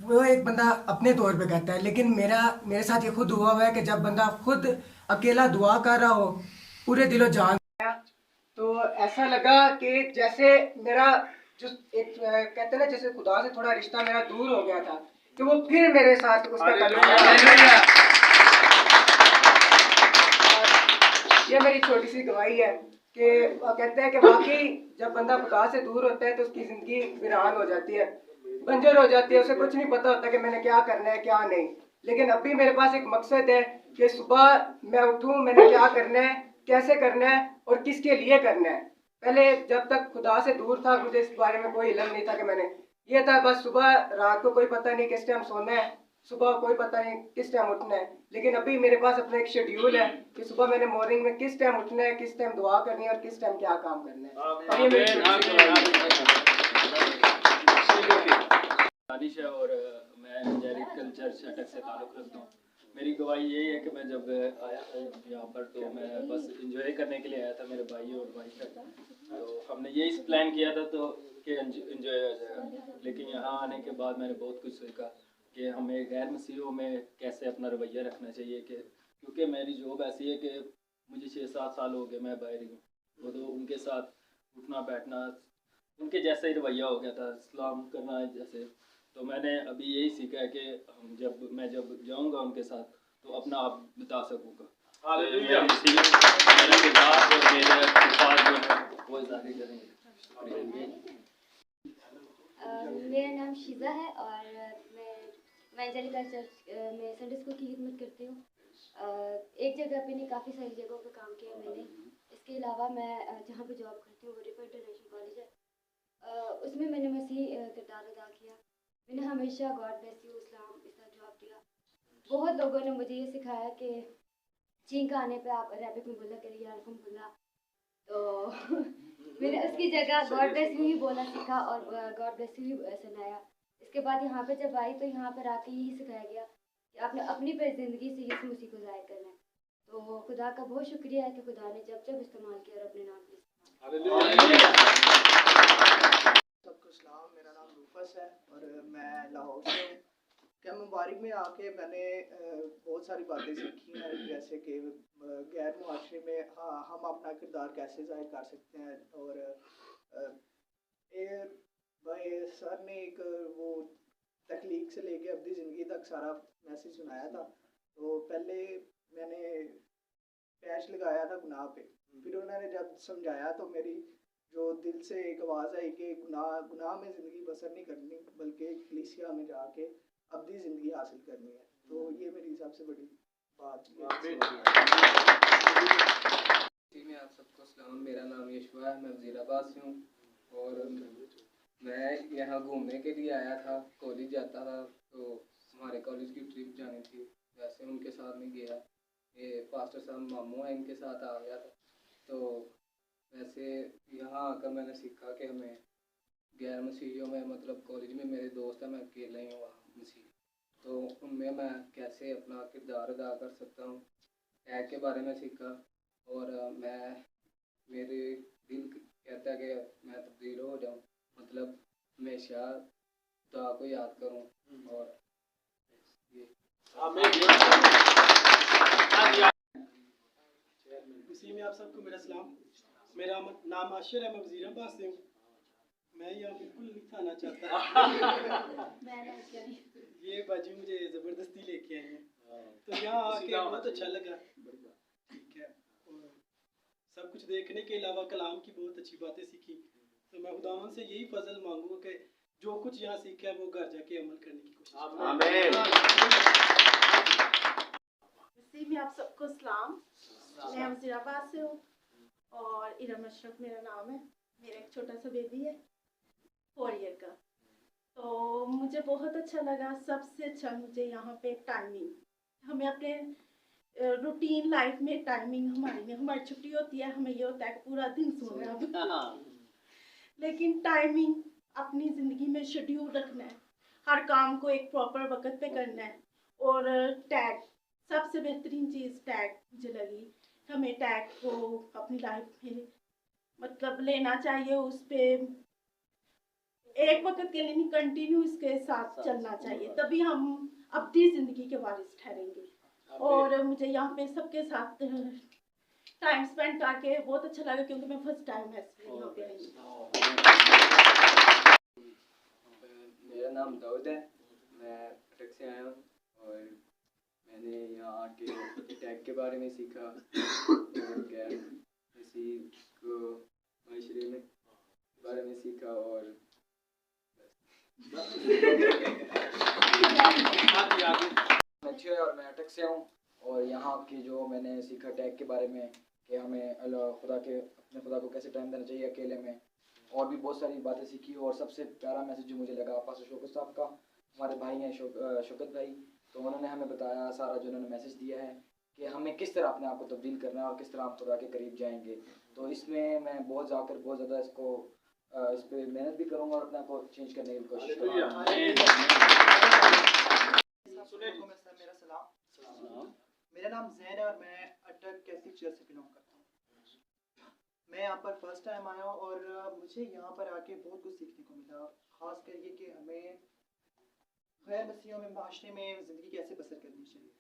वो एक बंदा अपने तौर पे कहता है। लेकिन मेरे साथ ये खुद हुआ है कि जब बंदा खुद अकेला दुआ कर रहा हो पूरे दिलो जान, तो ऐसा लगा कि जैसे मेरा जो एक कहते हैं ना जैसे खुदा से थोड़ा रिश्ता मेरा दूर हो गया था, कि वो फिर मेरे साथ उसका ये मेरी छोटी सी गवाही है कि कहते हैं कि वाकई जब बंदा खुदा से दूर होता है तो उसकी ज़िंदगी वीरान हो जाती है, बंजर हो जाती है, उसे कुछ नहीं पता होता कि मैंने क्या करना है क्या नहीं। लेकिन अभी मेरे पास एक मकसद है कि सुबह मैं उठूँ, मैंने क्या करना है, कैसे करना है और किसके लिए करना है। पहले जब तक खुदा से दूर था मुझे इस बारे में कोई इल्म नहीं था, कि मैंने ये था बस सुबह रात को कोई पता नहीं किस टाइम सोना है, सुबह कोई पता नहीं किस टाइम उठना है। लेकिन अभी मेरे पास अपना एक शेड्यूल है कि सुबह मैंने मॉर्निंग में किस टाइम उठना है, किस टाइम दुआ करनी है और किस टाइम क्या काम करना है। और ये मेरी दानिश है और मैं जेरिकल चर्च अटक से ताल्लुक़ रखता हूँ। मेरी गवाही यही है कि मैं जब आया था यहाँ पर तो मैं बस इंजॉय करने के लिए आया था मेरे भाई और भाई का, तो हमने यही प्लान किया था तो कि इंजॉय हो जाएगा। लेकिन यहाँ आने के बाद मैंने बहुत कुछ सीखा कि हमें गैर मसीहों में कैसे अपना रवैया रखना चाहिए, कि क्योंकि मेरी जॉब ऐसी है कि मुझे 6-7 साल हो गए मैं बाहर ही हूँ, तो उनके साथ उठना बैठना उनके जैसा ही रवैया हो गया था, सलाम करना जैसे। तो मैंने अभी यही सीखा है कि मैं जब जाऊंगा उनके साथ तो अपना आप बता सकूँगा। मेरा किरदार और मेरे अल्फाज जो है वो जाहिर करेंगे। मेरा नाम शीज़ा है और मैं जेरिकल चर्च में संडे स्कूल की खिदमत करती हूँ। एक जगह पे नहीं काफ़ी सारी जगहों पे काम किया मैंने। इसके अलावा मैं जहाँ पे जॉब करती हूँ वो रिपा इंटरनेशनल कॉलेज है, उसमें मैंने मसीह किरदार अदा किया। मैंने हमेशा गॉड ब्लेस यू इस्लाम इसका जवाब दिया। बहुत लोगों ने मुझे ये सिखाया कि चीन का आने पे आप अरबिक में बोला करिए अल्हम्दुलिल्लाह, तो मैंने उसकी जगह गॉड ब्लेस यू ही बोलना सीखा और गॉड ब्लेस यू ही सुनाया। इसके बाद यहाँ पे जब आई तो यहाँ पर आके यही सिखाया गया कि आपने अपनी ज़िंदगी से यीशु मसीह को ज़ाहिर करना है। तो खुदा का बहुत शुक्रिया है कि खुदा ने जब जब इस्तेमाल किया और अपने नाम के लिए। सबको सलाम, मेरा नाम रूफस है और मैं लाहौर से हूँ। क्या मुबारक में आके मैंने बहुत सारी बातें सीखी हैं, जैसे कि गैर मुआशरे में हम अपना किरदार कैसे ज़ाहिर कर सकते हैं। और भाई सर ने एक वो तकलीक से लेके अपनी ज़िंदगी तक सारा मैसेज सुनाया था। तो पहले मैंने पैच लगाया था गुनाह पे, फिर उन्होंने जब समझाया तो मेरी जो दिल से एक आवाज़ आई कि गुनाह में ज़िंदगी बसर नहीं करनी बल्कि कलीसिया में जाके अपनी ज़िंदगी हासिल करनी है। तो ये मेरी सबसे बड़ी बात है। में आप सबको सलाम, मेरा नाम यशवा है, मैं वज़ीराबाद से हूँ और मैं यहाँ घूमने के लिए आया था। कॉलेज जाता था तो हमारे कॉलेज की ट्रिप जानी थी, वैसे उनके साथ में गया। ये पास्टर साहब मामू हैं, इनके साथ आ गया था। तो वैसे यहाँ आकर मैंने सीखा कि हमें गैर मसीहियों में मतलब कॉलेज में मेरे दोस्त हैं, मैं अकेला ही हूँ वहाँ मसीह। तो उनमें मैं कैसे अपना किरदार अदा कर सकता हूँ, टैग के बारे में सीखा। और मेरे दिल कहता है कि मैं तब्दील हो जाऊँ, मतलब हमेशा खुदा को याद करूँ। और इसी में आप सबको मेरा सलाम। मेरा नाम आशिर है, मैं वज़ीराबाद से हूँ। मैं यहाँ बिल्कुल नहीं थाना चाहता। ये बाजी मुझे ज़बरदस्ती लेके आई है, तो यहाँ आके बहुत अच्छा लगा। ठीक है, और सब कुछ देखने के अलावा कलाम की बहुत अच्छी बातें सीखी। तो मैं खुदावंद से यही फजल मांगूंगा कि जो कुछ यहाँ सीखा है वो घर जाके अमल करने की कोशिश इसी में आप सबको सलाम। मैं वज़ीराबाद से हूँ और इरम अशरफ मेरा नाम है। मेरा एक छोटा सा बेबी है 4 ईयर का। तो मुझे बहुत अच्छा लगा। सबसे अच्छा मुझे यहाँ पे टाइमिंग, हमें अपने रूटीन लाइफ में टाइमिंग हमारी छुट्टी होती है, हमें ये होता है कि पूरा दिन सोना है लेकिन टाइमिंग अपनी ज़िंदगी में शेड्यूल रखना है, हर काम को एक प्रॉपर वक्त पे करना है। और टैग सबसे बेहतरीन चीज़ टैग मुझे लगी। हमें टैग को अपनी लाइफ में मतलब लेना चाहिए, उस पर एक वक्त के लिए नहीं, कंटिन्यू इसके साथ चलना चाहिए, तभी हम अपनी ज़िंदगी के वारिस ठहरेंगे। और मुझे यहाँ पे सबके साथ टाइम स्पेंड करके बहुत अच्छा लगा, क्योंकि मैं फर्स्ट टाइम है यहाँ पे आई। मेरा नाम दाऊद है, मैं कटक से आया हूँ और मैंने यहाँ आके टैग के बारे में सीखा और गैर किसी को माशरे में बारे में सीखा। और अच्छे और मैं अटक से हूँ और यहाँ की जो मैंने सीखा टैग के बारे में कि हमें अपने खुदा को कैसे टाइम देना चाहिए अकेले में, और भी बहुत सारी बातें सीखी। और सबसे प्यारा मैसेज जो मुझे लगा पास शौकत साहब का, हमारे भाई हैं शौकत भाई, तो उन्होंने हमें बताया सारा जो उन्होंने मैसेज दिया है कि हमें किस तरह अपने आप को तब्दील करना है और किस तरह हम खुदा के करीब जाएंगे। तो इसमें मैं बहुत ज़्यादा इस पर मेहनत भी करूँगा और अपने आप को चेंज करने की कोशिश करूँगा। मेरा सलाम। मेरा नाम जैन है और मैं अटक कैथलिक चर्च से बिलोंग करता हूँ। मैं यहाँ पर फर्स्ट टाइम आया हूँ और मुझे यहाँ पर आके बहुत कुछ सीखने को मिला, ख़ास कर ये कि हमें गैर मसीहियों में माशरे में ज़िंदगी कैसे बसर करनी चाहिए।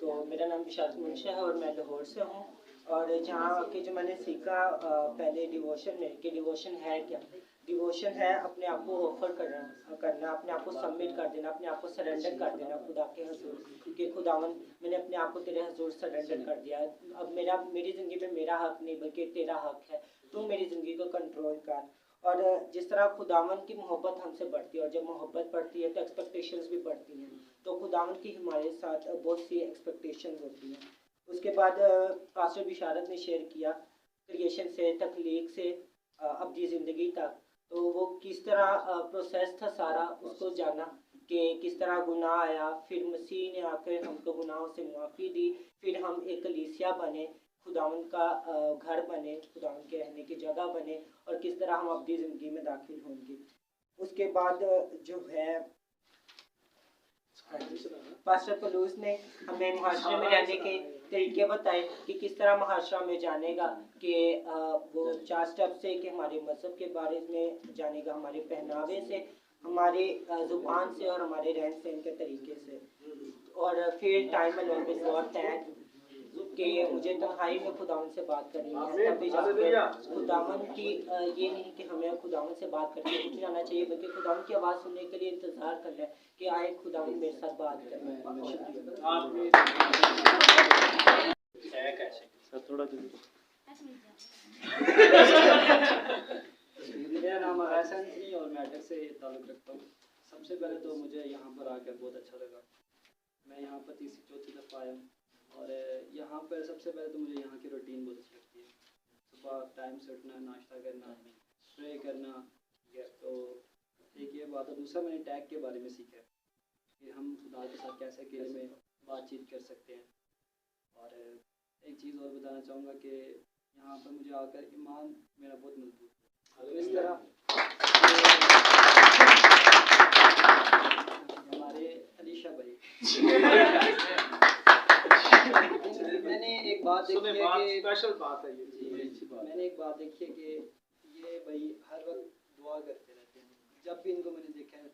तो मेरा नाम विशाल मुंशा है और मैं लाहौर से हूँ। और जहाँ आके जो मैंने सीखा, पहले डिवोशन में कि डिवोशन है क्या। डिवोशन है अपने आप को ऑफर करना, अपने आप को सबमिट कर देना, अपने आप को सरेंडर कर देना खुदा के हजूर कि खुदावन मैंने अपने आप को तेरे हजूर सरेंडर कर दिया। अब मेरी ज़िंदगी में मेरा हक नहीं बल्कि तेरा हक है, तू मेरी ज़िंदगी को कंट्रोल कर। और जिस तरह खुदावन की मोहब्बत हमसे बढ़ती है और जब मोहब्बत बढ़ती है तो एक्सपेक्टेशंस भी बढ़ती हैं। तो खुदावन की हमारे साथ बहुत सी एक्सपेक्टेशंस होती हैं। उसके बाद पास्टर बिशारत ने शेयर किया क्रिएशन से तख्लीक से अपनी ज़िंदगी तक, तो वो किस तरह प्रोसेस था सारा, उसको जाना कि किस तरह गुनाह आया, फिर मसीह ने आकर हमको गुनाहों से मुआफ़ी दी, फिर हम एक कलीसिया बने, खुदावन का घर बने, खुदावन के रहने की जगह बने, और किस तरह हम अपनी ज़िंदगी में दाखिल होंगे। उसके बाद जो है पास्टर पलूस ने हमें मुहाशरे में रहने के तरीके बताए कि किस तरह मुहाशरा में जानेगा, कि वो 4 स्टेप से कि हमारे मज़हब के बारे में जानेगा, हमारे पहनावे से, हमारे ज़ुबान से और हमारे रहन सहन के तरीके से। और फिर time alone with God tag कि मुझे तन्हाई में खुदावन से बात करनी है, तभी जाकर खुदावन की ये नहीं कि हमें खुदावन से बात करके उठ जाना चाहिए, बल्कि खुदावन की आवाज़ सुनने के लिए इंतज़ार करना है कि आए खुदावन मेरे साथ बात करें। मेरा नाम हसन है और मैं अटक से ताल्लुक़ रखता हूँ। सबसे पहले तो मुझे यहाँ पर आकर बहुत अच्छा लगा। मैं यहाँ पर 3-4 दफ़ा आया हूँ और यहाँ पर सबसे पहले तो मुझे यहाँ की रूटीन बहुत अच्छी लगती है। सुबह टाइम से उठना, नाश्ता करना, प्रे करना, तो एक ये बात है। दूसरा मैंने टैग के बारे में सीखा कि हम खुदा के साथ कैसे अकेले में बातचीत कर सकते हैं। और एक चीज़ और बताना चाहूँगा कि यहाँ पर मुझे आकर ईमान मेरा बहुत मजबूत है। तो इस तरह हमारे अलीशा भाई मैंने एक बात देखी है कि स्पेशल बात है ये मैंने एक बात देखी है कि ये भाई हर वक्त दुआ करते रहते हैं। जब भी इनको मैंने देखा है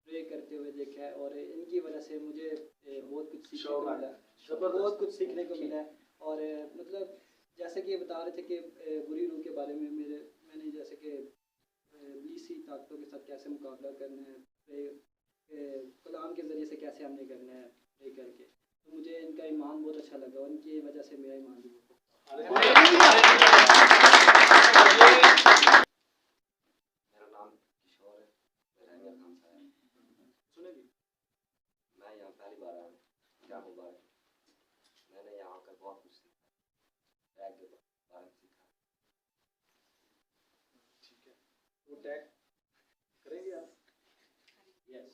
प्रे करते हुए देखा है, और इनकी वजह से मुझे बहुत कुछ सीखने को मिला है, बहुत कुछ सीखने को मिला है। और मतलब जैसे कि ये बता रहे थे कि बुरी रूह के बारे में मैंने जैसे कि इसी ताकतों के साथ कैसे मुकाबला करना है, कलाम के ज़रिए से कैसे हमने करना है प्रे करके। तो मुझे इनका ईमान बहुत अच्छा लगा, उनकी वजह से मेरा ईमान भी बहुत मेरा नाम किशोर है, मेरा इंडिया खान सा है। सुनेगी मैं यहाँ पहली बार आया हूँ, क्या मुबारक। मैंने यहाँ आकर बहुत कुछ सीखा, टैग के बारे में सीखा। ठीक है, वो टैग करेंगे आप? यस।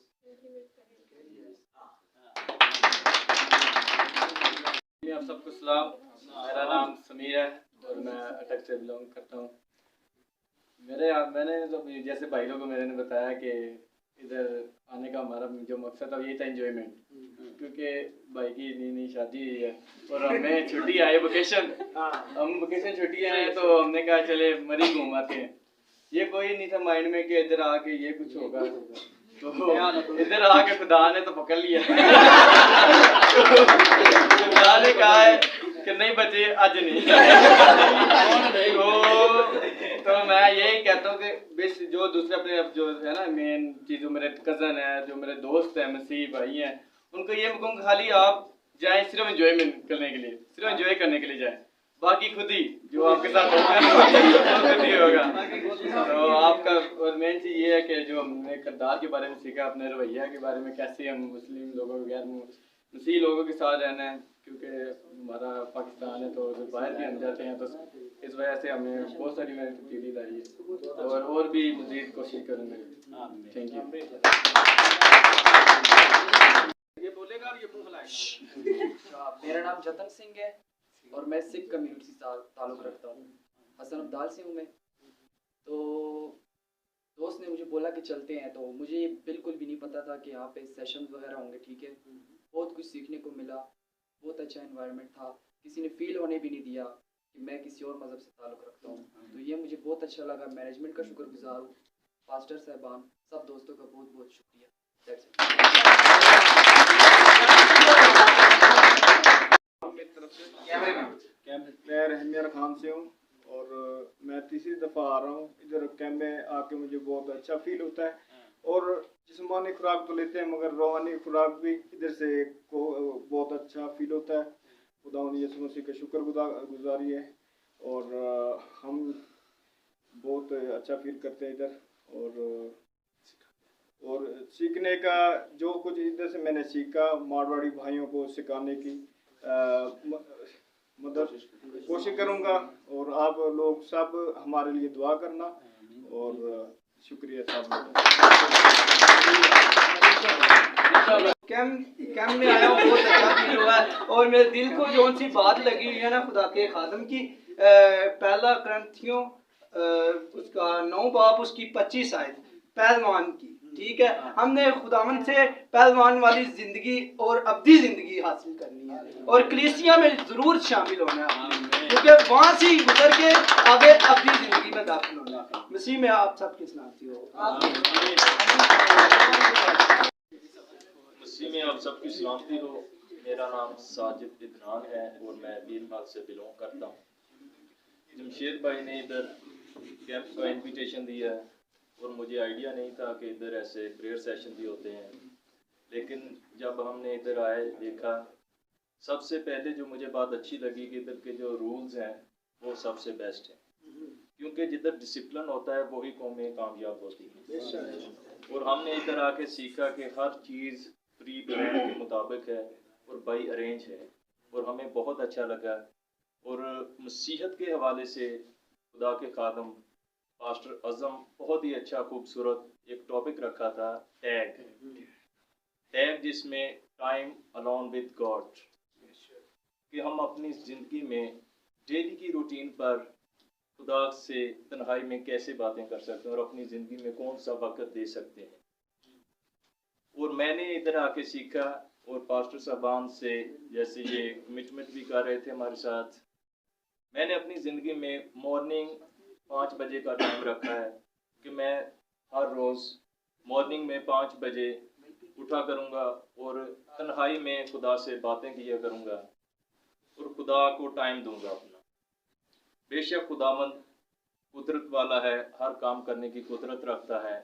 आप सबको सलाम। मेरा नाम समीर है और मैं अटक से बिलोंग करता हूँ। मैंने तो जैसे भाई लोगों को मेरे ने बताया कि इधर आने का हमारा जो मकसद था यही था एंजॉयमेंट, क्योंकि भाई की नई शादी हुई है और हमें छुट्टी आई वेकेशन, हम वेकेशन छुट्टी आए हैं तो हमने कहा चले मरी घूम आते हैं। ये कोई नहीं था माइंड में कि इधर आके ये कुछ होगा, तो इधर आके खुदा ने तो पकड़ लिया। खुदा ने कहा है कि नहीं बचे आज नहीं। तो मैं यही कहता हूँ कि बेस जो दूसरे अपने जो है ना मेन चीज़, जो मेरे कज़न है, जो मेरे दोस्त हैं, मसीह भाई हैं, उनको ये कहूँगा खाली आप जाएं सिर्फ एंजॉयमेंट करने के लिए, सिर्फ एंजॉय करने के लिए जाएं, बाकी खुद ही जो आपके साथ होगा खुद ही होगा। तो आपका और मेन चीज़ ये है कि जो हमने किरदार के बारे में सीखा, अपने रवैया के बारे में, कैसे हम मुस्लिम लोगों गैर मसीह लोगों के साथ रहना है, क्योंकि हमारा पाकिस्तान है तो बाहर भी हम जाते हैं, तो इस वजह से हमें बहुत सारी तब्दीली लाई है और भी मज़ीद कोशिश करेंगे। Thank you. ये बोलेगा और ये मुंह हिलाएगा। मेरा नाम जतन सिंह है और मैं सिख कम्युनिटी से ताल्लुक़ रखता हूँ। हसन अब्दाल से हूँ मैं। तो दोस्त ने मुझे बोला कि चलते हैं, तो मुझे ये बिल्कुल भी नहीं पता था कि यहाँ पे सेशन वगैरह होंगे। ठीक है, बहुत कुछ सीखने को मिला, बहुत अच्छा एनवायरनमेंट था, किसी ने फील होने भी नहीं दिया कि मैं किसी और मज़हब से ताल्लुक़ रखता हूँ। तो ये मुझे बहुत अच्छा लगा। मैनेजमेंट का शुक्रगुजार हूँ, पास्टर साहबान, सब दोस्तों का बहुत बहुत शुक्रिया। मैं रहमिया खान से हूँ और मैं तीसरी दफ़ा आ रहा हूँ इधर कैंप में। आके मुझे बहुत अच्छा फील होता है और जिस्मानी खुराक तो लेते हैं मगर रूहानी खुराक भी इधर से को बहुत अच्छा फील होता है। खुदा यीशु मसीह का शुक्रगुजारी है और हम बहुत अच्छा फील करते हैं इधर। और सीखने का जो कुछ इधर से मैंने सीखा, मारवाड़ी भाइयों को सिखाने की मदद कोशिश करूँगा और आप लोग सब हमारे लिए दुआ करना और शुक्रिया साहब। कैंप में आया हूँ, बहुत अच्छा फील हुआ है और मेरे दिल को जो सी बात लगी हुई है ना खुदा के खादम की, पहला क्रंथियों उसका 9 बाब उसकी 25 आयत पहलवान की। ठीक है, हमने खुदावन से पहलवान वाली जिंदगी और अब्दी जिंदगी हासिल करनी है और कलीसिया में जरूर शामिल होना है, क्योंकि वहाँ से गुजर के आगे अब्दी जिंदगी में दाखिल होना है। मसीह में आप सबकी सलामती हो। मसीह में आप सबकी सलामती हो। मेरा नाम साजिद इदनान है और मैं बीरमाल से बिलोंग करता हूँ। जमशेद भाई ने इधर कैंप का इनविटेशन दिया है और मुझे आइडिया नहीं था कि इधर ऐसे प्रेयर सेशन भी होते हैं, लेकिन जब हमने इधर आए देखा, सबसे पहले जो मुझे बात अच्छी लगी कि इधर के जो रूल्स हैं वो सबसे बेस्ट हैं, क्योंकि जिधर डिसिप्लिन होता है वही कौमें कामयाब होती हैं। और हमने इधर आके सीखा कि हर चीज़ प्री प्लान के मुताबिक है और बाई अरेंज है और हमें बहुत अच्छा लगा। और मसीहत के हवाले से खुदा के खादम पास्टर अज़म बहुत ही अच्छा खूबसूरत एक टॉपिक रखा था, टैग जिसमें टाइम अलोन विद गॉड, कि हम अपनी ज़िंदगी में डेली की रूटीन पर खुदा से तन्हाई में कैसे बातें कर सकते हैं और अपनी ज़िंदगी में कौन सा वक्त दे सकते हैं। और मैंने इधर आके सीखा, और पास्टर साहबान से जैसे ये कमिटमेंट भी कर रहे थे हमारे साथ, मैंने अपनी ज़िंदगी में मॉर्निंग 5 बजे का टाइम रखा है कि मैं हर रोज़ मॉर्निंग में 5 बजे उठा करूँगा और तन्हाई में खुदा से बातें किया करूँगा और खुदा को टाइम दूँगा अपना। बेशक खुदावंद कुदरत वाला है, हर काम करने की कुदरत रखता है,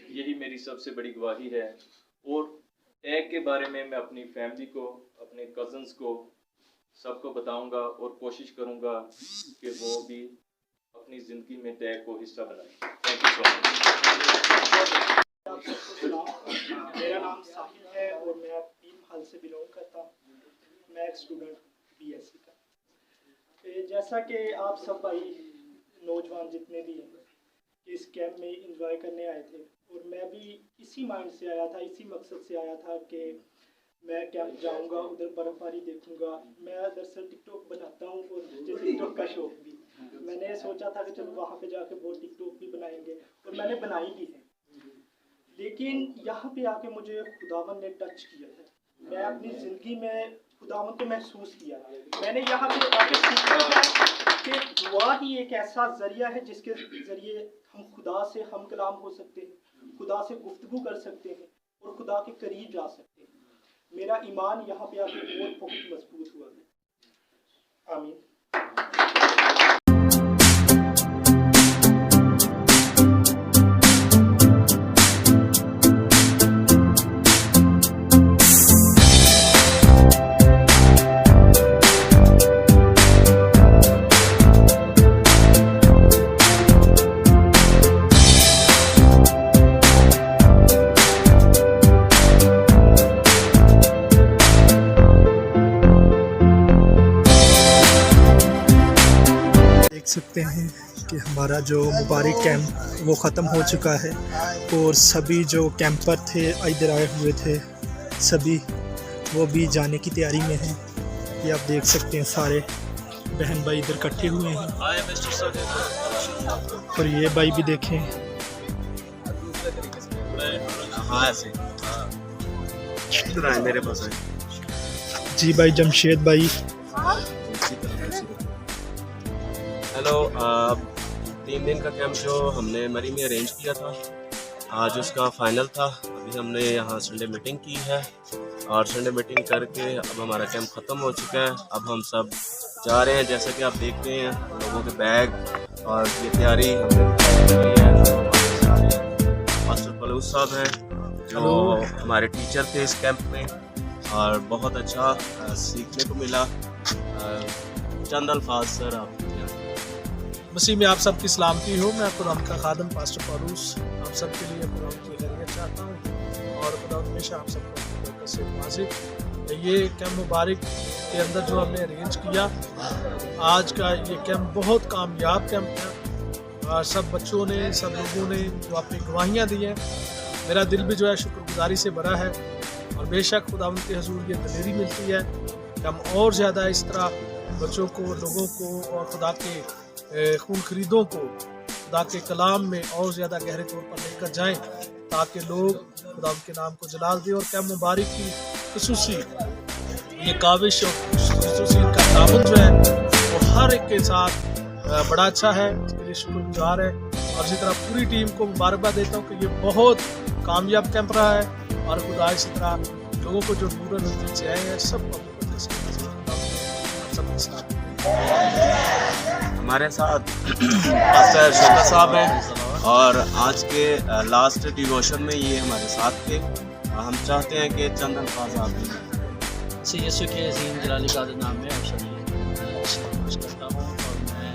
यही मेरी सबसे बड़ी गवाही है। और टैग के बारे में मैं अपनी फैमिली को, अपने कज़न्स को, सबको बताऊंगा और कोशिश करूंगा कि वो भी अपनी ज़िंदगी में टैग को हिस्सा बनाएं। Thank you so much. मेरा नाम साहिल है और मैं पीर महल से बिलोंग करता हूँ। मैं एक स्टूडेंट BSc का। जैसा कि आप सब भाई नौजवान जितने भी हैं इस कैंप में एंजॉय करने आए थे, और मैं भी इसी माइंड से आया था, इसी मकसद से आया था कि मैं कैंप जाऊंगा, उधर बर्फ़बारी देखूंगा। मैं दरअसल टिकटॉक बनाता हूँ और मुझे टिकटॉक का शौक भी। मैंने सोचा था कि चलो वहाँ पे जाके वो टिकटॉक भी बनाएंगे, और मैंने बनाई भी है। लेकिन यहाँ पे आके मुझे खुदावन ने टच किया है। मैं अपनी ज़िंदगी में खुदावन को महसूस किया। मैंने यहाँ पे आके सीखा है कि दुआ ही एक ऐसा ज़रिया है जिसके ज़रिए हम खुदा से हम कलाम हो सकते हैं, खुदा से गुफ्तगू कर सकते हैं और खुदा के करीब जा सकते हैं। मेरा ईमान यहाँ पे आके और बहुत मजबूत हुआ है। आमीन। सकते हैं कि हमारा जो मुबारक कैंप वो ख़त्म हो चुका है, और सभी जो कैंपर थे इधर आए हुए थे सभी वो भी जाने की तैयारी में हैं। ये आप देख सकते हैं सारे बहन भाई इधर इकट्ठे हुए हैं, और ये भाई भी देखें। इधर आए मेरे पास जी भाई जमशेद भाई। हेलो। 3 दिन का कैंप जो हमने मरी में अरेंज किया था, आज उसका फाइनल था। अभी हमने यहाँ संडे मीटिंग की है, और संडे मीटिंग करके अब हमारा कैंप ख़त्म हो चुका है। अब हम सब जा रहे हैं, जैसा कि आप देख रहे हैं लोगों के बैग और ये तैयारी हमने। मास्टर पलूस साहब हैं जो हमारे टीचर थे इस कैंप में, और बहुत अच्छा सीखने को मिला। चंद अल्फाज सर आप। मसीह में आप सबकी सलामती हो। मैं खुदा का खादम पास्टर पलूस आप सब के लिए खुदा की खैरियत चाहता हूँ, और खुदा हमेशा आप सबको बरकत से नवाजे। ये कैंप मुबारक के अंदर जो हमने अरेंज किया, आज का ये कैंप बहुत कामयाब कैंप था। सब बच्चों ने, सब लोगों ने जो अपनी गवाहियाँ दी हैं, मेरा दिल भी जो है शुक्रगुजारी से भरा है। और बेशक खुदा के हजूर ये दलेरी मिलती है कि हम और ज़्यादा इस तरह बच्चों को, लोगों को और खुदा के खून खरीदों को खुदा के कलाम में और ज़्यादा गहरे तौर पर लेकर जाएं, ताकि लोग खुदा के नाम को जलाल दें। और क्या मुबारक की खुसूसी ये काविश और खुसूसी इनका ताबन जो है वो हर एक के साथ बड़ा अच्छा है, इसके लिए शुक्रगुजार है। और इसी तरह पूरी टीम को मुबारकबाद देता हूँ कि ये बहुत कामयाब कैंप रहा है, और खुदा इसी तरह लोगों को जो दूर नजदीक से आए हैं सबको हमारे साथ पास्टर शोका साहब हैं, और आज के लास्ट डिवोशन में ये हमारे साथ थे। हम चाहते हैं कि चंद अल्फाज आप से यीशु के अज़ीम जलाली का नाम में आप सभी करता हूँ, और मैं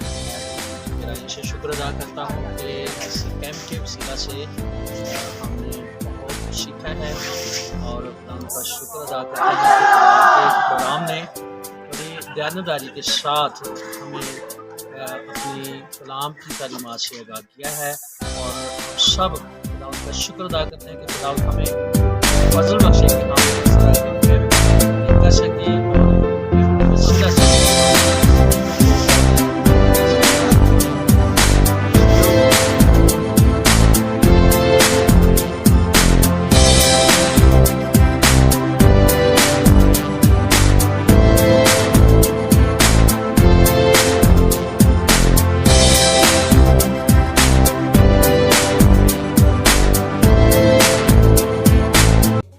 मेरा इनसे शुक्र अदा करता हूँ कि इस कैंप के वसीला से हमने बहुत कुछ सीखा है, और उनका शुक्र अदा करता हूँ कि प्रोग्राम ने बड़ी दयानतदारी के साथ हमें अपनी कलाम की तालीमात से आगाह किया है। और सब खुदा उनका शुक्र अदा करते हैं कि खुदा हमें फजल बख्शे कि हम इस तरह के कर सकें और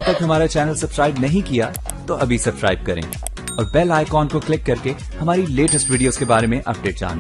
तक हमारा चैनल सब्सक्राइब नहीं किया तो अभी सब्सक्राइब करें और बेल आइकॉन को क्लिक करके हमारी लेटेस्ट वीडियोस के बारे में अपडेट जानें।